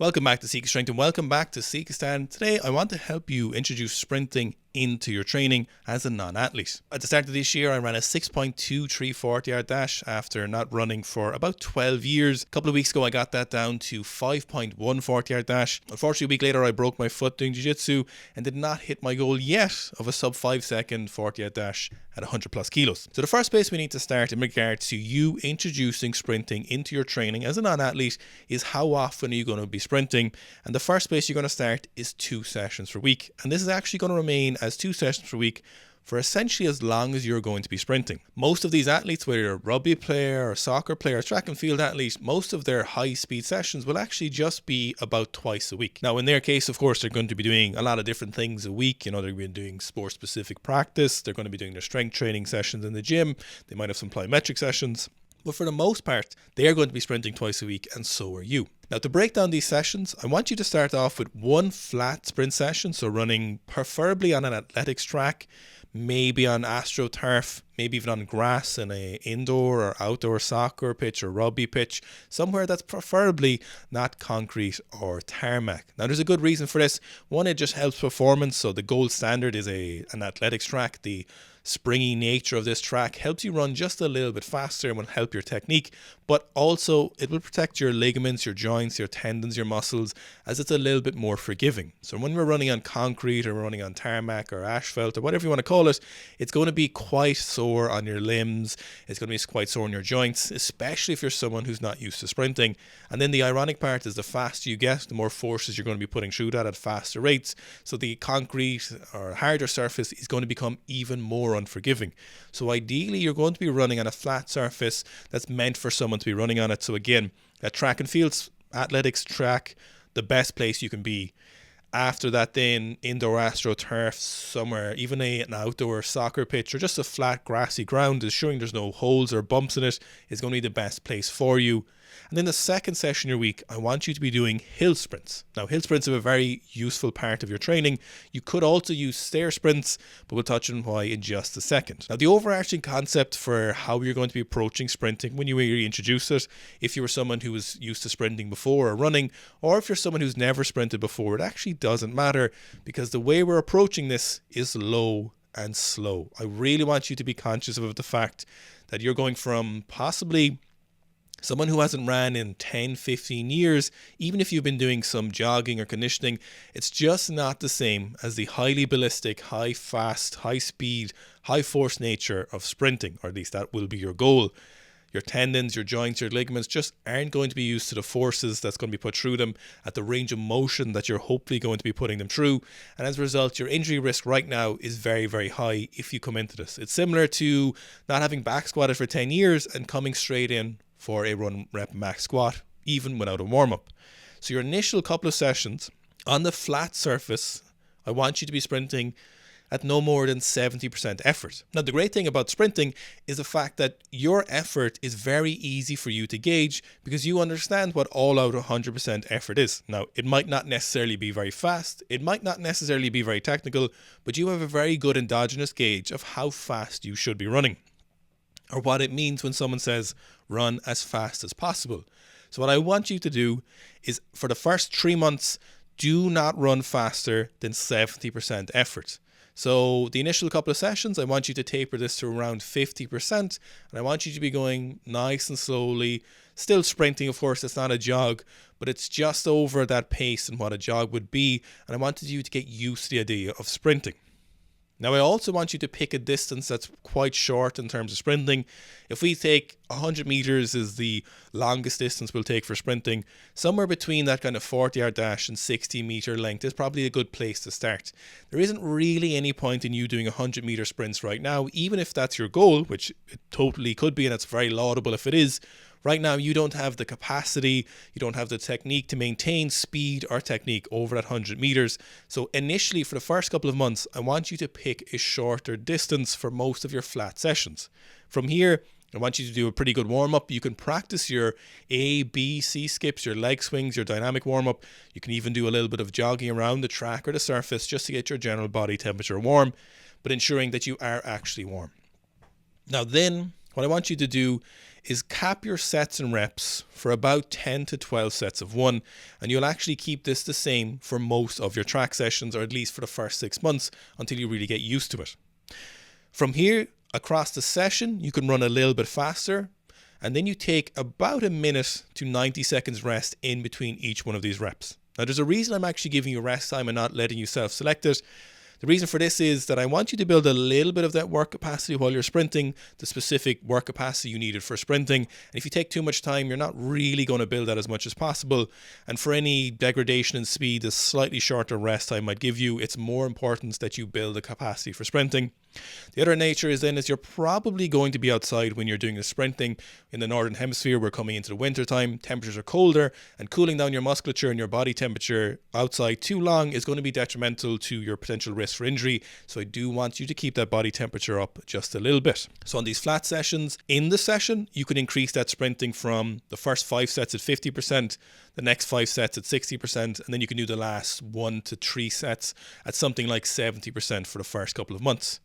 Welcome back to Sika Strength and welcome back to Sika Stand. Today I want to help you introduce sprinting into your training as a non-athlete. At the start of this year I ran a 6.23 40-yard dash after not running for about 12 years. A couple of weeks ago I got that down to 5.1 40-yard dash. Unfortunately, a week later I broke my foot doing jiu-jitsu and did not hit my goal yet of a sub 5 second 40-yard dash at 100 plus kilos. So the first place we need to start in regards to you introducing sprinting into your training as a non-athlete is how often are you going to be sprinting, and the first place you're going to start is 2 sessions per week, and this is actually going to remain as 2 sessions per week for essentially as long as you're going to be sprinting. Most of these athletes, whether you're a rugby player or soccer player, track and field athletes, most of their high speed sessions will actually just be about twice a week. Now in their case, of course, they're going to be doing a lot of different things a week. They're going to be doing sport specific practice, they're going to be doing their strength training sessions in the gym, they might have some plyometric sessions. But for the most part, they are going to be sprinting twice a week, and so are you. Now, to break down these sessions, I want you to start off with one flat sprint session, so running preferably on an athletics track, maybe on AstroTurf, maybe even on grass in an indoor or outdoor soccer pitch or rugby pitch, somewhere that's preferably not concrete or tarmac. Now, there's a good reason for this. One, it just helps performance, so the gold standard is an athletics track. The springy nature of this track helps you run just a little bit faster and will help your technique, but also it will protect your ligaments, your joints, your tendons, your muscles, as it's a little bit more forgiving. So when we're running on concrete or running on tarmac or asphalt or whatever you want to call it, it's going to be quite sore on your limbs, it's going to be quite sore on your joints, especially if you're someone who's not used to sprinting. And then the ironic part is the faster you get, the more forces you're going to be putting through that at faster rates. So the concrete or harder surface is going to become even more unforgiving. So ideally you're going to be running on a flat surface that's meant for someone to be running on it. So again, that track and field athletics track, the best place you can be. After that, then indoor AstroTurf somewhere, even an outdoor soccer pitch or just a flat grassy ground, ensuring there's no holes or bumps in it, is going to be the best place for you. And then the second session of your week, I want you to be doing hill sprints. Now, hill sprints are a very useful part of your training. You could also use stair sprints, but we'll touch on why in just a second. Now, the overarching concept for how you're going to be approaching sprinting when you reintroduce it, if you were someone who was used to sprinting before or running, or if you're someone who's never sprinted before, it actually doesn't matter, because the way we're approaching this is low and slow. I really want you to be conscious of the fact that you're going from possibly someone who hasn't ran in 10, 15 years, even if you've been doing some jogging or conditioning, it's just not the same as the highly ballistic, high fast, high speed, high force nature of sprinting, or at least that will be your goal. Your tendons, your joints, your ligaments just aren't going to be used to the forces that's going to be put through them at the range of motion that you're hopefully going to be putting them through. And as a result, your injury risk right now is very, very high if you come into this. It's similar to not having back squatted for 10 years and coming straight in for a run rep max squat, even without a warm-up. So your initial couple of sessions on the flat surface, I want you to be sprinting at no more than 70% effort. Now, the great thing about sprinting is the fact that your effort is very easy for you to gauge because you understand what all out 100% effort is. Now, it might not necessarily be very fast, it might not necessarily be very technical, but you have a very good endogenous gauge of how fast you should be running, or what it means when someone says run as fast as possible. So what I want you to do is, for the first 3 months, do not run faster than 70% effort. So the initial couple of sessions, I want you to taper this to around 50%, and I want you to be going nice and slowly, still sprinting. Of course, it's not a jog, but it's just over that pace and what a jog would be, and I wanted you to get used to the idea of sprinting. Now, I also want you to pick a distance that's quite short in terms of sprinting. If we take 100 meters is the longest distance we'll take for sprinting, somewhere between that kind of 40-yard dash and 60-meter length is probably a good place to start. There isn't really any point in you doing 100-meter sprints right now, even if that's your goal, which it totally could be, and it's very laudable if it is. Right now, you don't have the capacity, you don't have the technique to maintain speed or technique over that 100 meters. So initially, for the first couple of months, I want you to pick a shorter distance for most of your flat sessions. From here, I want you to do a pretty good warm-up. You can practice your A, B, C skips, your leg swings, your dynamic warm-up. You can even do a little bit of jogging around the track or the surface just to get your general body temperature warm, but ensuring that you are actually warm. Now then, what I want you to do is cap your sets and reps for about 10 to 12 sets of one, and you'll actually keep this the same for most of your track sessions, or at least for the first 6 months until you really get used to it. From here, across the session, you can run a little bit faster, and then you take about a minute to 90 seconds rest in between each one of these reps. Now, there's a reason I'm actually giving you rest time and not letting you self-select it. The reason for this is that I want you to build a little bit of that work capacity while you're sprinting, the specific work capacity you needed for sprinting. And if you take too much time, you're not really going to build that as much as possible. And for any degradation in speed, the slightly shorter rest time might give you, it's more important that you build the capacity for sprinting. The other nature is you're probably going to be outside when you're doing the sprinting. In the northern hemisphere, we're coming into the winter time, temperatures are colder, and cooling down your musculature and your body temperature outside too long is going to be detrimental to your potential risk for injury. So I do want you to keep that body temperature up just a little bit. So on these flat sessions, in the session, you can increase that sprinting from the first 5 sets at 50%, the next 5 sets at 60%, and then you can do the last 1 to 3 sets at something like 70% for the first couple of months.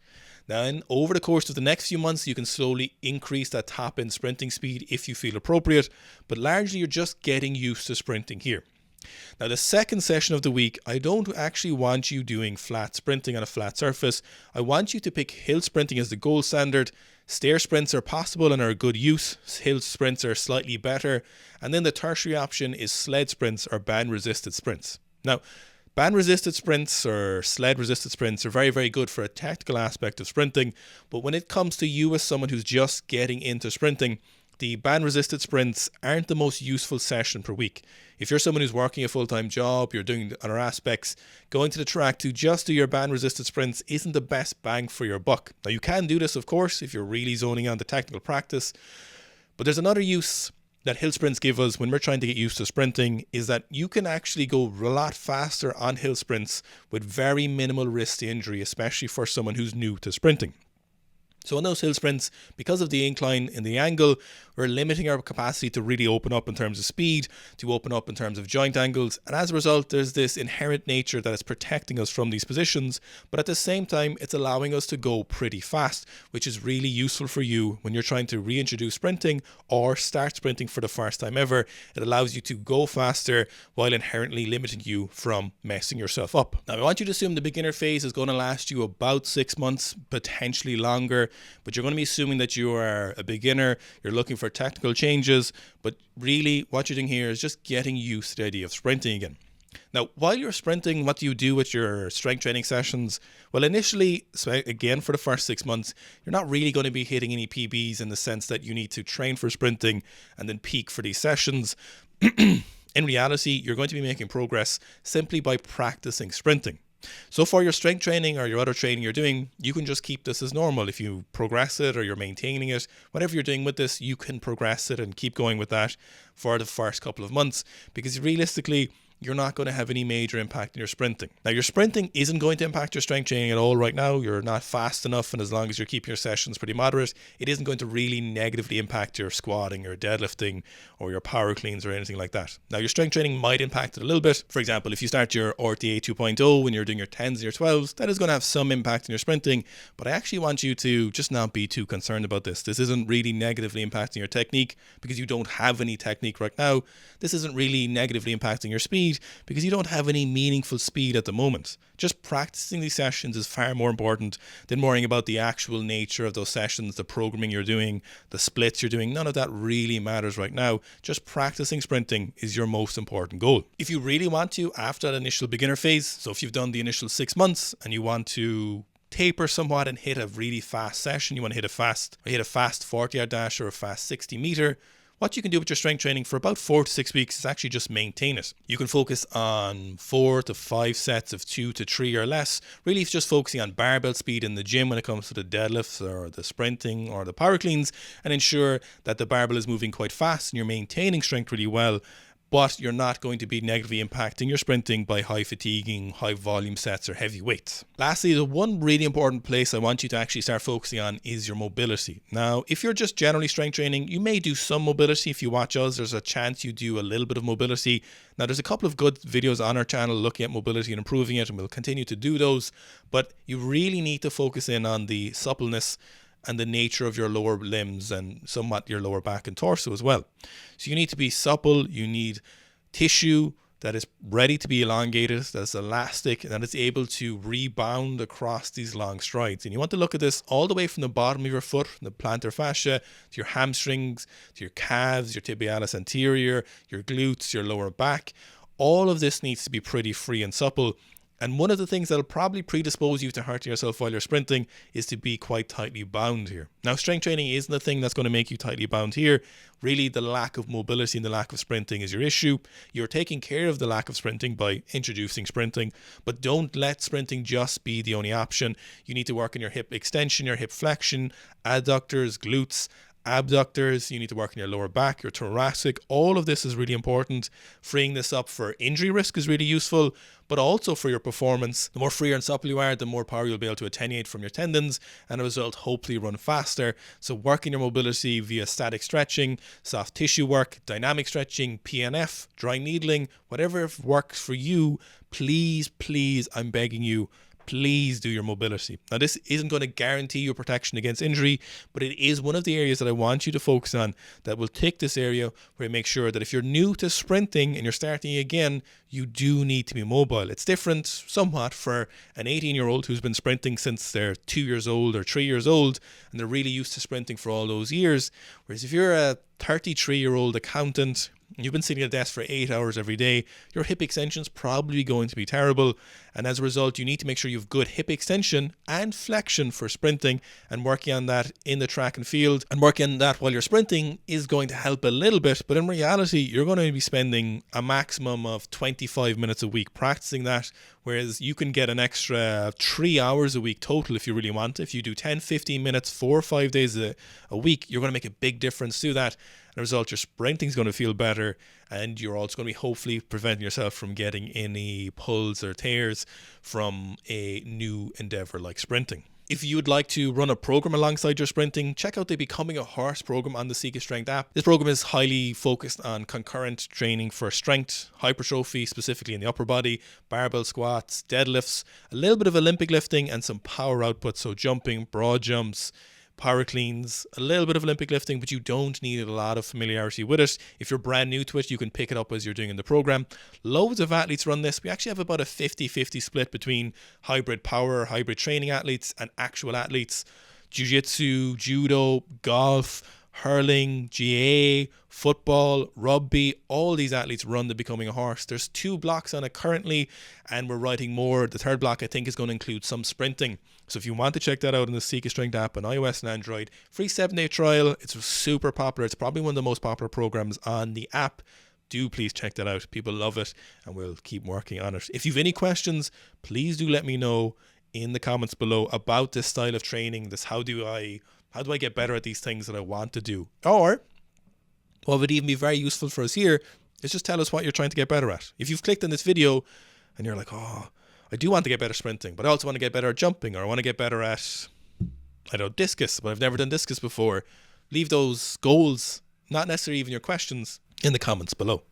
Then over the course of the next few months, you can slowly increase that top end sprinting speed if you feel appropriate, but largely you're just getting used to sprinting here. Now, the second session of the week, I don't actually want you doing flat sprinting on a flat surface. I want you to pick hill sprinting as the gold standard. Stair sprints are possible and are a good use. Hill sprints are slightly better. And then the tertiary option is sled sprints or band resisted sprints. Now, band-resisted sprints or sled-resisted sprints are very, very good for a tactical aspect of sprinting, but when it comes to you as someone who's just getting into sprinting, the band-resisted sprints aren't the most useful session per week. If you're someone who's working a full-time job, you're doing other aspects, going to the track to just do your band-resisted sprints isn't the best bang for your buck. Now, you can do this, of course, if you're really zoning on the technical practice, but there's another use that hill sprints give us when we're trying to get used to sprinting is that you can actually go a lot faster on hill sprints with very minimal risk to injury, especially for someone who's new to sprinting. So on those hill sprints, because of the incline in the angle, we're limiting our capacity to really open up in terms of speed, to open up in terms of joint angles. And as a result, there's this inherent nature that is protecting us from these positions. But at the same time, it's allowing us to go pretty fast, which is really useful for you when you're trying to reintroduce sprinting or start sprinting for the first time ever. It allows you to go faster while inherently limiting you from messing yourself up. Now, I want you to assume the beginner phase is going to last you about 6 months, potentially longer. But you're going to be assuming that you are a beginner, you're looking for technical changes, but really what you're doing here is just getting used to the idea of sprinting again. Now, while you're sprinting, what do you do with your strength training sessions? Well, initially, so again, for the first 6 months, you're not really going to be hitting any PBs in the sense that you need to train for sprinting and then peak for these sessions. In reality, you're going to be making progress simply by practicing sprinting. So for your strength training or your other training you're doing, you can just keep this as normal. If you progress it or you're maintaining it, whatever you're doing with this, you can progress it and keep going with that for the first couple of months, because realistically, you're not going to have any major impact in your sprinting. Now, your sprinting isn't going to impact your strength training at all right now. You're not fast enough, and as long as you're keeping your sessions pretty moderate, it isn't going to really negatively impact your squatting or deadlifting or your power cleans or anything like that. Now, your strength training might impact it a little bit. For example, if you start your RTA 2.0 when you're doing your 10s and your 12s, that is going to have some impact in your sprinting, but I actually want you to just not be too concerned about this. This isn't really negatively impacting your technique because you don't have any technique right now. This isn't really negatively impacting your speed because you don't have any meaningful speed at the moment. Just practicing these sessions is far more important than worrying about the actual nature of those sessions, the programming you're doing, the splits you're doing. None of that really matters right now. Just practicing sprinting is your most important goal. If you really want to, after that initial beginner phase, so if you've done the initial 6 months and you want to taper somewhat and hit a really fast session, you want to hit a fast 40-yard dash or a fast 60-meter, what you can do with your strength training for about 4 to 6 weeks is actually just maintain it. You can focus on 4 to 5 sets of 2 to 3 or less. Really, it's just focusing on barbell speed in the gym when it comes to the deadlifts or the sprinting or the power cleans, and ensure that the barbell is moving quite fast and you're maintaining strength really well, but you're not going to be negatively impacting your sprinting by high fatiguing, high volume sets or heavy weights. Lastly, the one really important place I want you to actually start focusing on is your mobility. Now, if you're just generally strength training, you may do some mobility. If you watch us, there's a chance you do a little bit of mobility. Now, there's a couple of good videos on our channel looking at mobility and improving it, and we'll continue to do those, but you really need to focus in on the suppleness and the nature of your lower limbs and somewhat your lower back and torso as well. So you need to be supple, you need tissue that is ready to be elongated, that's elastic, and that is able to rebound across these long strides. And you want to look at this all the way from the bottom of your foot, from the plantar fascia, to your hamstrings, to your calves, your tibialis anterior, your glutes, your lower back. All of this needs to be pretty free and supple. And one of the things that'll probably predispose you to hurting yourself while you're sprinting is to be quite tightly bound here. Now, strength training isn't the thing that's going to make you tightly bound here. Really, the lack of mobility and the lack of sprinting is your issue. You're taking care of the lack of sprinting by introducing sprinting, but don't let sprinting just be the only option. You need to work on your hip extension, your hip flexion, adductors, glutes, abductors. You need to work on your lower back, your thoracic. All of this is really important. Freeing this up for injury risk is really useful, but also for your performance. The more free and supple you are, the more power you'll be able to attenuate from your tendons, and as a result, hopefully run faster. So working your mobility via static stretching, soft tissue work, dynamic stretching, PNF, dry needling, whatever works for you, please, I'm begging you, please do your mobility. Now, this isn't going to guarantee your protection against injury, but it is one of the areas that I want you to focus on that will tick this area where you make sure that if you're new to sprinting and you're starting again, you do need to be mobile. It's different somewhat for an 18-year-old who's been sprinting since they're 2 years old or 3 years old, and they're really used to sprinting for all those years. Whereas if you're a 33-year-old accountant, you've been sitting at a desk for 8 hours every day, your hip extension's probably going to be terrible, and as a result you need to make sure you have good hip extension and flexion for sprinting, and working on that in the track and field and working on that while you're sprinting is going to help a little bit, but in reality you're going to be spending a maximum of 25 minutes a week practicing that, whereas you can get an extra 3 hours a week total if you really want. If you do 10-15 minutes 4 or 5 days a week, you're going to make a big difference to that. As a result, your sprinting is going to feel better, and you're also going to be hopefully preventing yourself from getting any pulls or tears from a new endeavor like sprinting. If you would like to run a program alongside your sprinting, check out the Becoming a Horse program on the Sika Strength app. This program is highly focused on concurrent training for strength, hypertrophy, specifically in the upper body, barbell squats, deadlifts, a little bit of Olympic lifting, and some power output, so jumping, broad jumps, power cleans, a little bit of Olympic lifting, but you don't need a lot of familiarity with it. If you're brand new to it, you can pick it up as you're doing in the program. Loads of athletes run this. We actually have about a 50-50 split between hybrid power, hybrid training athletes and actual athletes. Jiu-jitsu, judo, golf, hurling, GAA, football, rugby, all these athletes run the Becoming a Horse. There's 2 blocks on it currently, and we're writing more. The 3rd block, I think, is going to include some sprinting. So if you want to check that out in the Sika Strength app on iOS and Android, free 7-day trial. It's super popular. It's probably one of the most popular programs on the app. Do please check that out. People love it, and we'll keep working on it. If you've any questions, please do let me know in the comments below about this style of training. How do I get better at these things that I want to do? Or what would even be very useful for us here is just tell us what you're trying to get better at. If you've clicked on this video and you're like, oh, I do want to get better sprinting, but I also want to get better at jumping, or I want to get better at, discus, but I've never done discus before. Leave those goals, not necessarily even your questions, in the comments below.